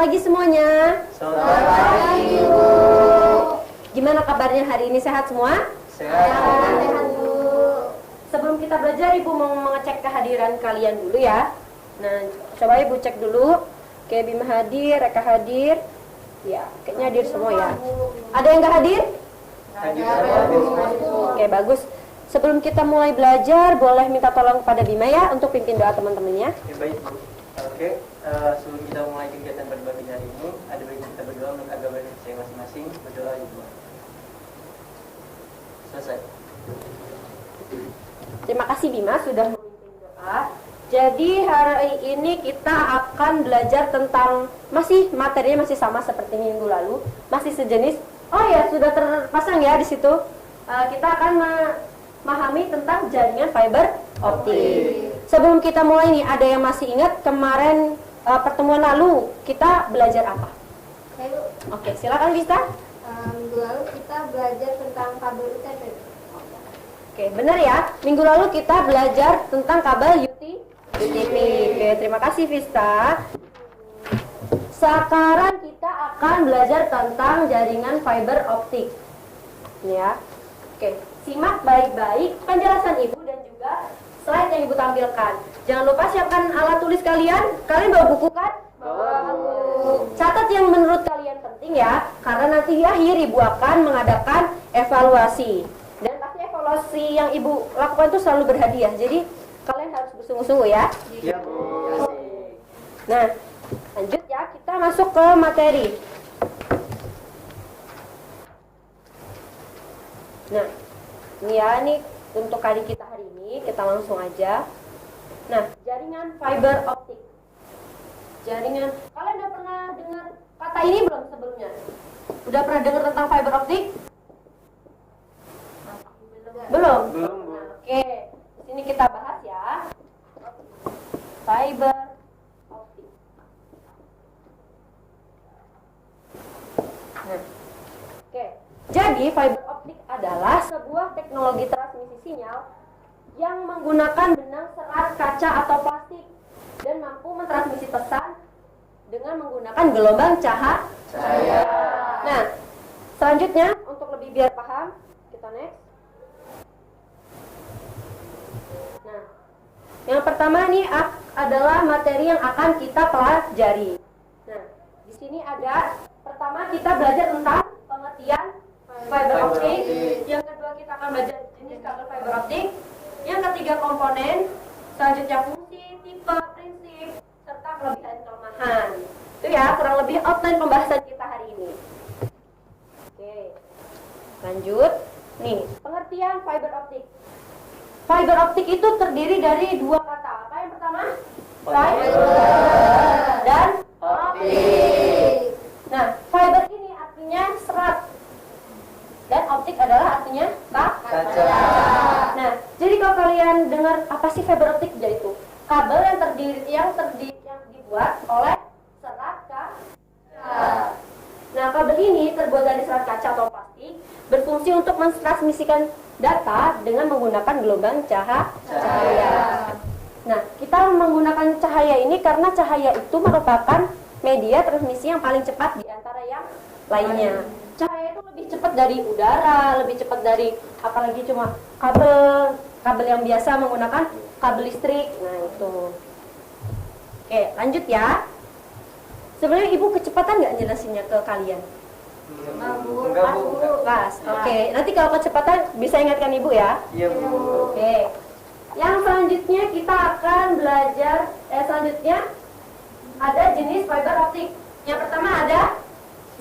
pagi semuanya. Selamat pagi, Bu. Gimana kabarnya hari ini, sehat semua? Sehat, Bu. Sebelum kita belajar, Ibu mau mengecek kehadiran kalian dulu ya. Nah, coba Ibu cek dulu. Oke, Bima hadir, Reka hadir. Ya, kayaknya hadir semua ya. Ada yang nggak hadir? Hadir semua. Oke, bagus. Sebelum kita mulai belajar, boleh minta tolong kepada Bima ya untuk pimpin doa teman-temannya. Oke, baik, Bu. Oke, sebelum kita mulai kegiatan berbagi hari ini, ada baiknya kita berdoa untuk agama saya masing-masing. Berdoa Ibu. Selesai. Terima kasih Bima sudah memimpin doa. Jadi hari ini kita akan belajar tentang materinya masih sama seperti minggu lalu, masih sejenis. Oh ya, sudah terpasang ya di situ. Kita akan memahami tentang jaringan fiber optik. Sebelum kita mulai nih, ada yang masih ingat kemarin pertemuan lalu kita belajar apa? Oke, silakan Vista. Minggu lalu kita belajar tentang kabel UTP. Oke, benar ya. Minggu lalu kita belajar tentang kabel UTP. Oke, terima kasih Vista. Sekarang kita akan belajar tentang jaringan fiber optik. Ya. Oke, simak baik-baik penjelasan Ibu dan juga slide yang Ibu tampilkan. Jangan lupa siapkan alat tulis kalian. Kalian bawa buku kan? Bawa buku. Catat yang menurut kalian penting ya, karena nanti di akhir Ibu akan mengadakan evaluasi. Dan pasti evaluasi yang Ibu lakukan itu selalu berhadiah. Jadi kalian harus bersungguh-sungguh ya. Iya, Bu. Nah, lanjut ya, kita masuk ke materi. Nah, ini untuk kali kita hari ini, kita langsung aja. Nah, jaringan fiber optik. Kalian udah pernah dengar kata ini belum sebelumnya? Udah pernah dengar tentang fiber optik? Belum? Belum, Bu. Nah, oke, di sini kita bahas ya. Fiber optik. Nah, oke. Jadi fiber optik adalah sebuah teknologi transmisi sinyal yang menggunakan benang serat kaca atau plastik dan mampu mentransmisi pesan dengan menggunakan gelombang cahaya. Nah, selanjutnya untuk lebih biar paham, kita next. Nah, yang pertama nih adalah materi yang akan kita pelajari. Nah, di sini ada pertama kita belajar tentang pengertian fiber optik. Yang kedua kita akan belajar jenis kabel fiber optik. Yang ketiga komponen. Selanjutnya fungsi, tipe, prinsip, serta kelebihan kelemahan. Itu ya kurang lebih outline pembahasan kita hari ini. Oke, lanjut. Nih, pengertian fiber optik. Fiber optik itu terdiri dari dua kata. Apa yang pertama? Fiber dan optik. Nah, fiber ini artinya serat. Dan optik adalah artinya kaca. Nah, jadi kalau kalian dengar apa sih fiber optik, jadi itu kabel yang dibuat oleh serat kaca. Nah, kabel ini terbuat dari serat kaca atau plastik, berfungsi untuk mentransmisikan data dengan menggunakan gelombang cahaya. Nah, kita menggunakan cahaya ini karena cahaya itu merupakan media transmisi yang paling cepat di antara yang lainnya. Cahaya itu lebih cepat dari udara, lebih cepat dari apalagi cuma kabel yang biasa menggunakan kabel listrik. Nah, itu. Oke, lanjut ya. Sebenarnya Ibu kecepatan nggak jelasinnya ke kalian? Enggak, Bu. Pas. Oke, nanti kalau kecepatan bisa ingatkan Ibu ya. Iya, Bu. Oke. Yang selanjutnya kita akan belajar selanjutnya ada jenis fiber optik. Yang pertama ada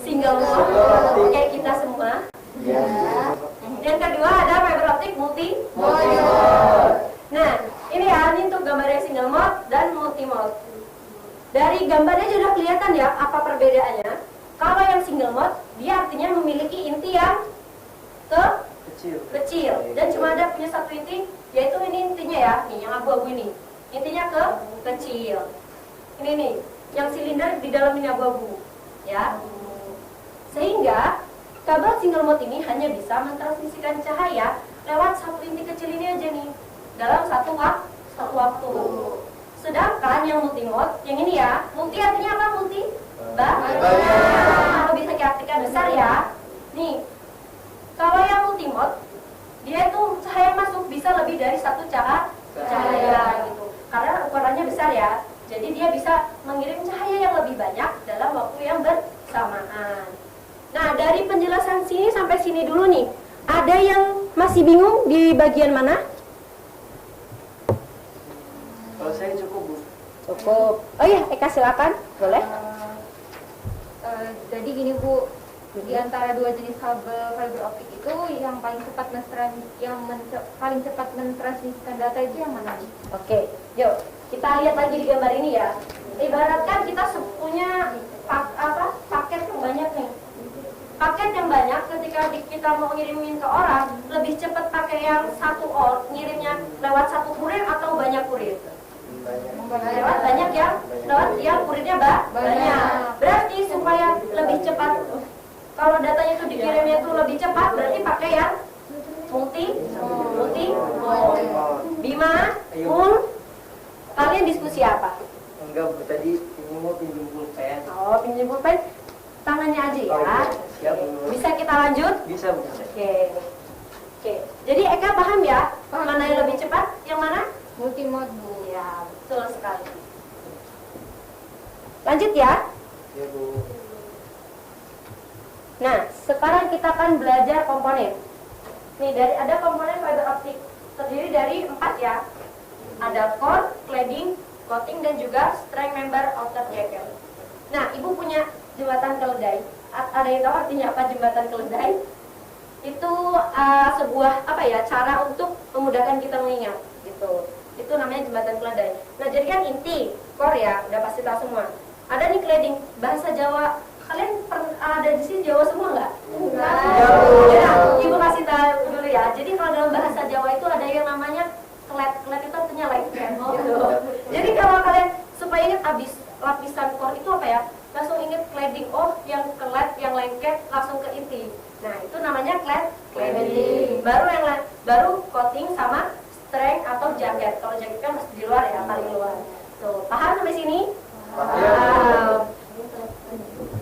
single mode kayak kita semua. Iya. Yang kedua ada fiber optik multi mode. Nah, ini ya, ini untuk gambarnya single mode dan multi mode. Dari gambarnya sudah kelihatan ya apa perbedaannya. Kalau yang single mode, dia artinya memiliki inti yang kecil dan cuma ada punya satu inti, yaitu ini intinya ya, nih yang abu-abu ini. Intinya kecil. Ini nih, yang silinder di dalam ini abu-abu, ya. Sehingga kabel single mode ini hanya bisa mentransmisikan cahaya lewat satu inti kecil ini aja nih dalam satu waktu. Sedangkan yang multi mode, yang ini ya, multi artinya apa multi? Kalau bisa kita besar ya. Nih, kalau yang multimode, dia itu cahaya masuk bisa lebih dari satu cahaya gitu. Karena ukurannya besar ya. Jadi dia bisa mengirim cahaya yang lebih banyak dalam waktu yang bersamaan. Nah, dari penjelasan sini sampai sini dulu nih. Ada yang masih bingung di bagian mana? Kalau saya cukup, Bu. Cukup. Oh iya, Eka silakan. Boleh? Jadi gini Bu, di antara dua jenis kabel fiber optik itu yang paling cepat paling cepat mentransmisikan data itu yang mana? Oke, yuk kita lihat lagi di gambar ini ya. Ibaratkan kita punya paket yang banyak nih. Paket yang banyak ketika kita mau ngirimin ke orang, lebih cepat pakai yang ngirimnya lewat satu kurir atau banyak kurir? Lewat banyak yang kurirnya banyak. Berarti supaya lebih cepat, kalau datanya itu dikirimnya itu lebih cepat, berarti pakai yang multi. Bima, kalian diskusi apa? Enggak, Bu. Tadi ini mau pinjam pulpen. Oh, pinjam pulpen, tangannya aja ya. Oh, iya. Siap, Bu. Bisa kita lanjut? Bisa, Bu. Oke. Jadi Eka paham ya? Mana yang lebih cepat? Yang mana? Multimode Bu. Ya, betul sekali. Lanjut ya. Ya, Bu. Nah, sekarang kita akan belajar komponen. Nih, ada komponen fiber optik terdiri dari 4 ya. Ada core, cladding, coating, dan juga string member outer jacket. Nah, Ibu punya jembatan keledai. Ada yang tahu artinya apa jembatan keledai? Itu sebuah cara untuk memudahkan kita mengingat gitu. Itu namanya jembatan keledai. Nah, jadi kan inti core ya, udah pasti tahu semua. Ada nih cladding, bahasa Jawa. Kalian ada di sini Jawa semua nggak? Enggak. Ya, Ibu kasih tahu dulu ya. Jadi kalau dalam bahasa Jawa itu ada yang namanya klet itu artinya lengket. Gitu. Jadi kalau kalian supaya ingat abis lapisan core itu apa ya? Langsung ingat cladding. Oh, yang klet, yang lengket langsung ke inti. Nah, itu namanya cladding. Baru coating sama string atau jaket. Kalau jaket kan masih di luar ya, paling luar. Tuh, paham sampai sini? Paham.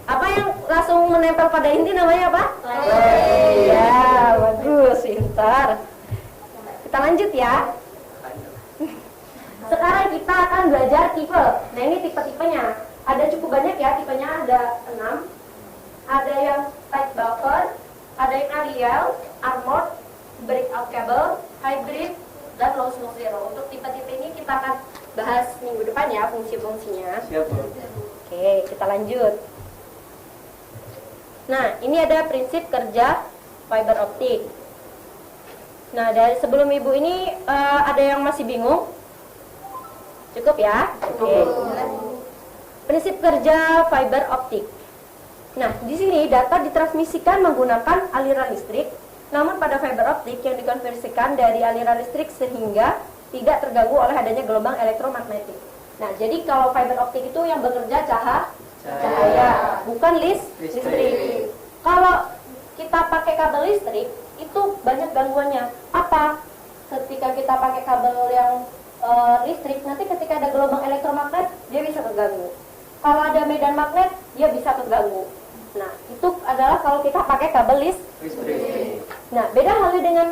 Apa yang langsung menempel pada inti namanya apa? Cladding. Ya, bagus, pintar. Kita lanjut ya. Sekarang kita akan belajar tipe. Nah, ini tipe-tipenya. Ada cukup banyak ya, tipenya ada 6. Ada yang tight buffer, ada yang aerial, armored, breakout cable, hybrid, dan low smoke zero. Untuk tipe-tipe ini kita akan bahas minggu depan ya, fungsi-fungsinya. Siap, Bu. Oke, kita lanjut. Nah, ini ada prinsip kerja fiber optik. Nah, dari sebelum Ibu ini ada yang masih bingung? Cukup ya? Oke. Prinsip kerja fiber optik. Nah, di sini data ditransmisikan menggunakan aliran listrik, namun pada fiber optik yang dikonversikan dari aliran listrik sehingga tidak terganggu oleh adanya gelombang elektromagnetik. Nah, jadi kalau fiber optik itu yang bekerja cahaya, bukan listrik. Kalau kita pakai kabel listrik, itu banyak gangguannya. Apa? Ketika kita pakai kabel yang listrik, nanti ketika ada gelombang elektromagnet, dia bisa terganggu. Kalau ada medan magnet, dia bisa terganggu. Nah, itu adalah kalau kita pakai kabel listrik. Nah, beda halnya dengan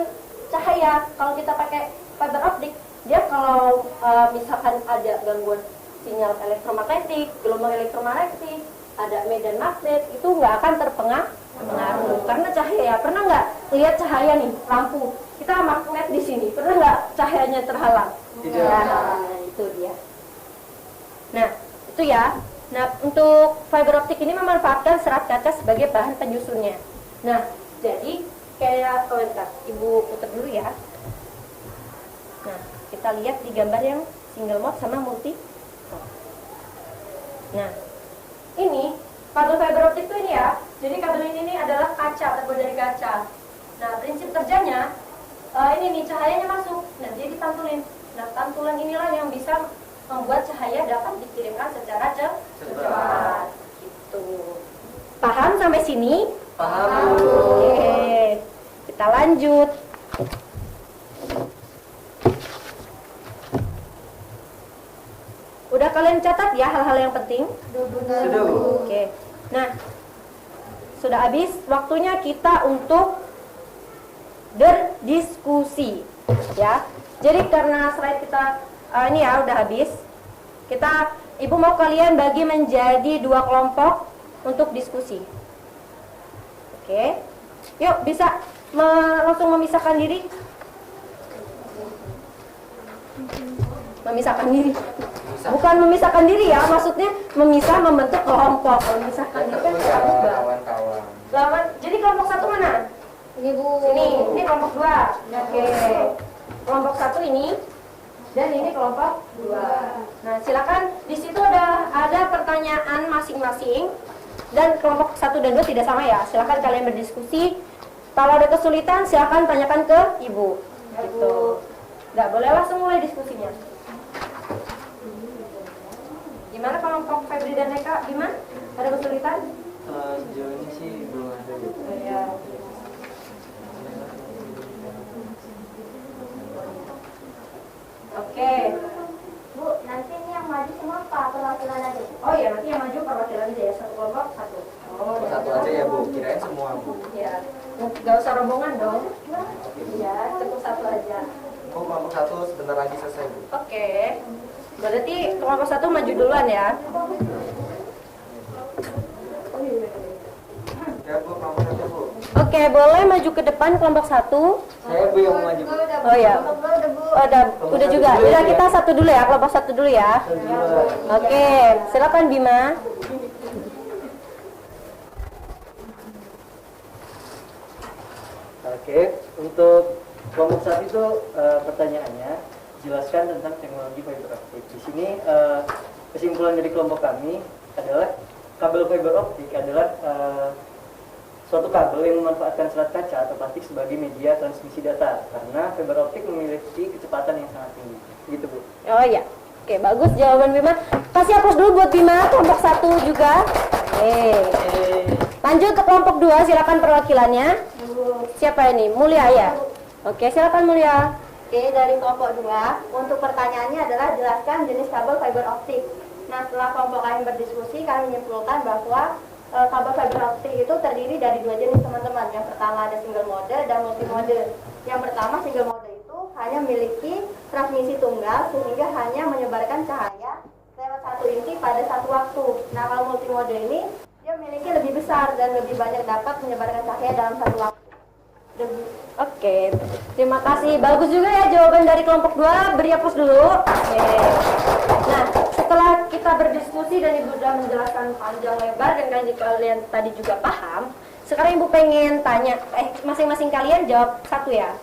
cahaya. Kalau kita pakai fiber optik, dia kalau misalkan ada gangguan sinyal elektromagnetik, gelombang elektromagnetik, ada medan magnet, itu nggak akan terpengaruh karena cahaya. Pernah nggak lihat cahaya nih, lampu? Kita magnet di sini, pernah nggak cahayanya terhalang? Tidak. Nah, itu dia. Nah, itu ya. Nah, untuk fiber optik ini memanfaatkan serat kaca sebagai bahan penyusunnya. Nah, jadi kayak bentar, Ibu putar dulu ya. Nah, kita lihat di gambar yang single mode sama multi. Nah, ini kabel fiber optik itu ini ya. Jadi kabel ini adalah kaca, terbuat dari kaca. Nah, prinsip kerjanya ini nih cahayanya masuk. Nah, dia dipantulin. Nah, pantulan inilah yang bisa membuat cahaya dapat dikirimkan secara cepat. Gitu. Paham sampai sini? Paham. Oke, kita lanjut. Udah kalian catat ya hal-hal yang penting. Sudah, Bu. Oke. Nah, sudah habis waktunya kita untuk berdiskusi, ya. Jadi karena slide kita ini ya udah habis. Ibu mau kalian bagi menjadi 2 kelompok untuk diskusi. Oke. Yuk, bisa langsung memisahkan diri. Memisahkan diri. Bukan memisahkan diri ya, maksudnya membentuk kelompok. Memisahkan diri kan kawan-kawan. lawan. Jadi kelompok 1 mana? Ini Bu. Ini kelompok 2. Oke. Kelompok 1 ini dan ini kelompok 2. Nah, silakan di situ ada pertanyaan masing-masing dan kelompok 1 dan 2 tidak sama ya. Silakan kalian berdiskusi. Kalau ada kesulitan silakan tanyakan ke Ibu. Gitu. Nggak boleh langsung mulai diskusinya. Gimana kelompok Febri dan Eka? Gimana? Ada kesulitan? Sejauh ini sih belum ada. Oh, ya. Oke. Bu, nanti ini yang maju semua apa? Perwakilan aja. Oh ya, nanti yang maju perwakilan aja ya, satu kelompok satu. Oh, Satu aja ya Bu, kirain semua Bu. Ya, nggak usah rombongan dong. Ya, cukup satu aja. Bu, kelompok 1 sebentar lagi selesai Bu. Oke. Berarti kelompok 1 maju duluan ya. Ya Bu, kelompok 1 Bu. Oke, boleh maju ke depan kelompok 1. Saya Bu yang mau maju. Oh ya. Oh, udah juga. Udah kita satu dulu ya, kelompok 1 dulu ya. Oke, silakan Bima. Oke, untuk kelompok 1 itu pertanyaannya jelaskan tentang teknologi fiber optik. Di sini kesimpulan dari kelompok kami adalah kabel fiber optik adalah suatu kabel yang memanfaatkan serat kaca atau plastik sebagai media transmisi data karena fiber optik memiliki kecepatan yang sangat tinggi. Gitu Bu. Oh iya. Oke, bagus jawaban Bima. Kasih aplaus dulu buat Bima, kelompok 1 juga. Lanjut ke kelompok 2, silakan perwakilannya. Siapa ini? Mulia ya? Oke, silakan Mulia. Oke, dari kelompok 2, untuk pertanyaannya adalah jelaskan jenis kabel fiber optik. Nah, setelah kelompok kami berdiskusi, kami menyimpulkan bahwa kabel fiber optik itu terdiri dari 2 jenis teman-teman. Yang pertama ada single mode dan multi mode. Yang pertama single mode itu hanya memiliki transmisi tunggal sehingga hanya menyebarkan cahaya lewat satu inti pada satu waktu. Nah, kalau multi mode ini dia memiliki lebih besar dan lebih banyak dapat menyebarkan cahaya dalam satu waktu. Oke, terima kasih. Bagus juga ya jawaban dari kelompok 2. Beri aplaus dulu. Oke. Nah, setelah kita berdiskusi dan Ibu sudah menjelaskan panjang lebar dan kalian tadi juga paham, sekarang Ibu pengen tanya, masing-masing kalian jawab satu ya.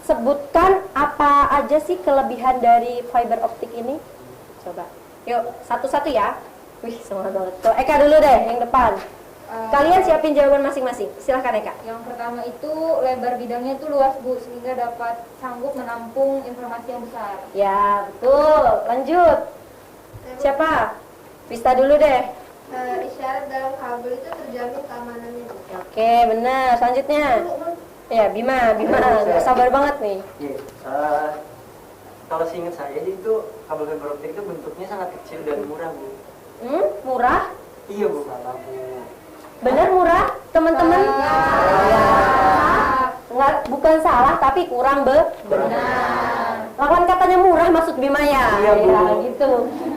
Sebutkan apa aja sih kelebihan dari fiber optik ini? Coba. Yuk, satu-satu ya. Wih, semangat banget. Kalau Eka dulu deh, yang depan. Kalian siapin jawaban masing-masing. Silahkan Eka. Yang pertama itu lebar bidangnya itu luas Bu, sehingga dapat sanggup menampung informasi yang besar. Ya, betul. Lanjut. Siapa? Vista dulu deh. Isyarat dalam kabel itu terjamin keamanannya. Oke, benar. Selanjutnya. Ya, Bima. Sabar banget nih. Kalau seingat saya itu kabel fiber optik itu bentuknya sangat kecil dan murah Bu. Murah? Iya Bu, salah Bu. Benar murah, teman-teman? Ya. Enggak, bukan salah, tapi kurang benar. Lawan katanya murah maksud Bima ya? Iya, Bu. Ya, gitu.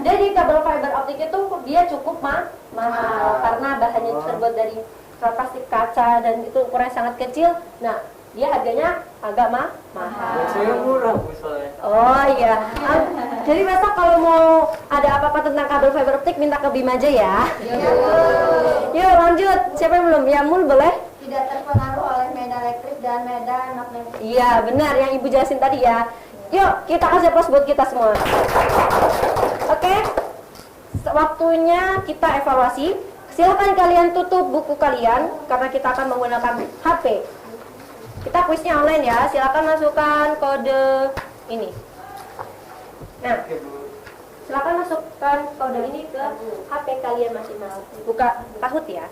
Jadi kabel fiber optik itu dia cukup mahal karena bahannya terbuat dari plastik kaca dan itu ukurannya sangat kecil. Nah, dia harganya agak mahal. Saya murah Bu soalnya. Oh iya. Jadi besok kalau mau ada apa-apa tentang kabel fiber optik minta ke Bima aja ya. Yuk lanjut. Siapa yang belum? Ya Mul boleh? Tidak terpengaruh oleh medan elektrik dan medan magnetik. Iya benar yang Ibu jelasin tadi ya. Yuk kita kasih aplaus buat kita semua. Oke. Waktunya kita evaluasi. Silakan kalian tutup buku kalian karena kita akan menggunakan HP. Kita kuisnya online ya. Silakan masukkan kode ini. Nah, silakan masukkan kode ini ke HP kalian masing-masing. Buka Kahoot ya.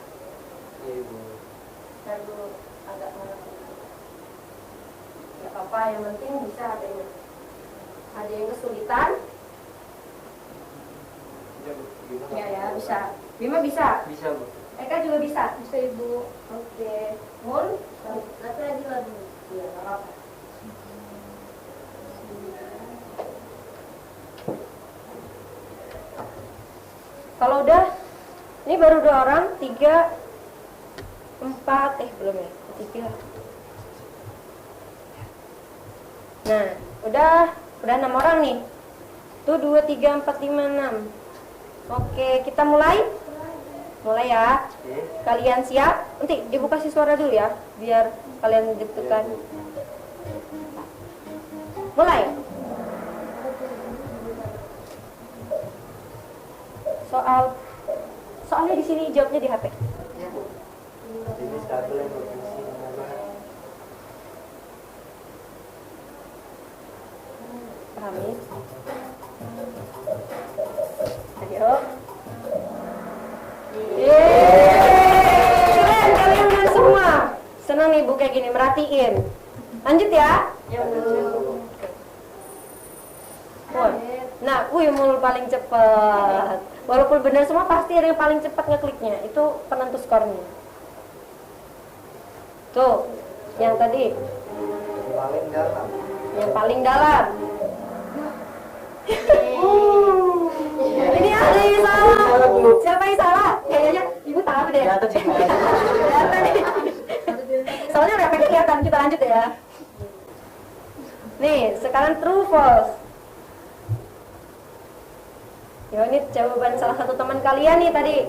Iya Bu. Dan dulu agak mengerti. Ya apa yang penting bisa HP-nya. Ada yang kesulitan? Ya, bisa. Bima bisa. Bisa Bu. Eka juga bisa. Bisa Ibu. Oke. Mun, nanti lagi lagi. Iya, nggak apa-apa. Kalau udah, ini baru 2 orang, 3, 4, belum ya, 3. Nah, udah 6 orang nih. Tuh 2, 3, 4, 5, 6. Oke, kita mulai. Mulai ya. Oke. Kalian siap? Nanti Ibu kasih suara dulu ya, biar kalian deg-degan. Mulai. Soalnya di sini jawabnya di HP. Jenis kabel yang berfungsi menambah. Pahami? Ayo. Keren, kalian kan semua. Senang nih Bu kayak gini, merhatiin. Lanjut ya. Nah, mul paling cepat. Walaupun benar semua, pasti ada yang paling cepat ngekliknya. Itu penentu skornya. Tuh, yang tadi. Paling dalam. Yang paling dalam. Ini ada yang salah. Siapa yang salah? Kayaknya Ibu tahu deh. Kelihatan nih. Soalnya udah pengen kelihatan. Kita lanjut ya. Nih, sekarang true false. Ya, ini jawaban salah satu teman kalian nih tadi.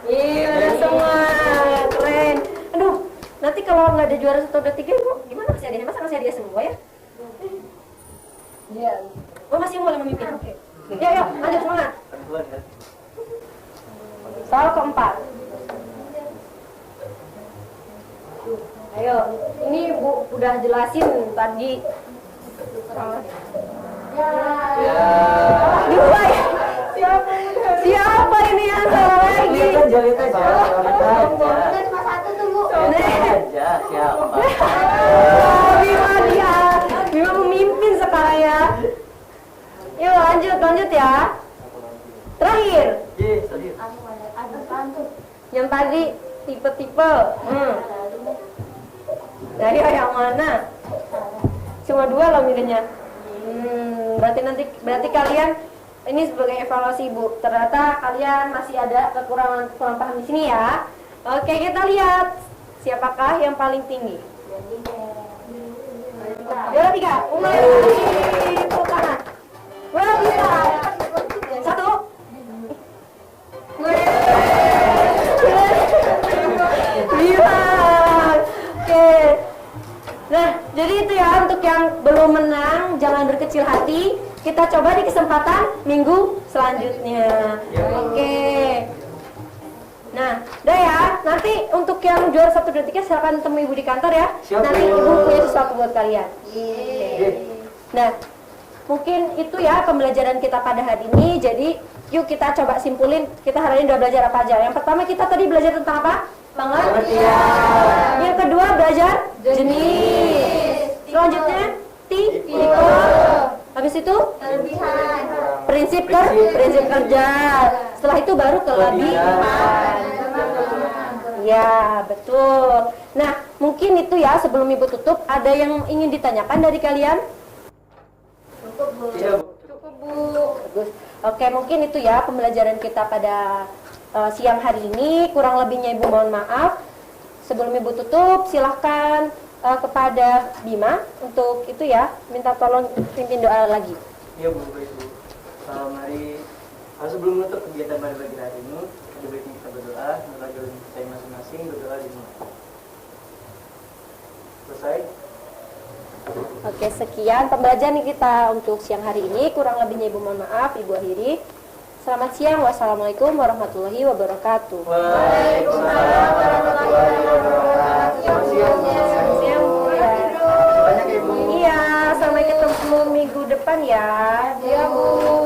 Iya, udah semua. Keren. Aduh, nanti kalau nggak ada juara 1, 2, 3, gimana masih ada? Masa masih ada semua ya? Iya. Oh, masih boleh memimpin. Oke. Ya, lanjut semangat. Soal keempat. Ayo, ini Bu udah jelasin tadi. Dua ya? Siapa ini yang salah lagi? Jawab aja. Cuma 1 tuh Bu. Aja siapa? Bima memimpin sekarang ya. Yuk lanjut ya. Terakhir. Yang tadi tipe-tipe. Dari yang mana? Cuma 2 loh milihnya. Berarti kalian ini sebagai evaluasi Bu. Ternyata kalian masih ada kekurangan paham di sini ya. Oke, kita lihat siapakah yang paling tinggi. Juara 3. Mulai tepuk tangan. Wah, bisa. 1. Bisa. Oke. Nah, jadi itu ya untuk yang belum menang, jangan berkecil hati. Kita coba di kesempatan minggu selanjutnya. Oke. Nah, udah ya. Nanti untuk yang juara 1, 2, 3 silakan temui Ibu di kantor ya. Nanti Ibu punya sesuatu buat kalian. Nah, mungkin itu ya pembelajaran kita pada hari ini. Jadi, yuk kita coba simpulin. Kita hari ini udah belajar apa aja. Yang pertama kita tadi belajar tentang apa? Pengertian. Yang kedua belajar jenis. Selanjutnya tipe. Habis itu prinsip kerja. Setelah itu baru kelebihan. Ya, betul. Nah, mungkin itu ya sebelum Ibu tutup, ada yang ingin ditanyakan dari kalian? Cukup Bu. Bagus. Oke, mungkin itu ya pembelajaran kita pada siang hari ini. Kurang lebihnya Ibu mohon maaf. Sebelum Ibu tutup, silahkan kepada Bima untuk itu ya, minta tolong pimpin doa lagi. Iya Bu, baik Bu. Sebelum menutup kegiatan pada pagi hari ini, ada baiknya kita berdoa, mengajar saya masing-masing berdoa di rumah. Selesai. Oke, sekian pembelajaran kita untuk siang hari ini. Kurang lebihnya Ibu mohon maaf, Ibu akhiri. Selamat siang, wassalamualaikum warahmatullahi wabarakatuh. Waalaikumsalam warahmatullahi wabarakatuh. Siang, Bu ya. Banyak ya Bu. Iya, sampai ketemu minggu depan ya. Iya Bu.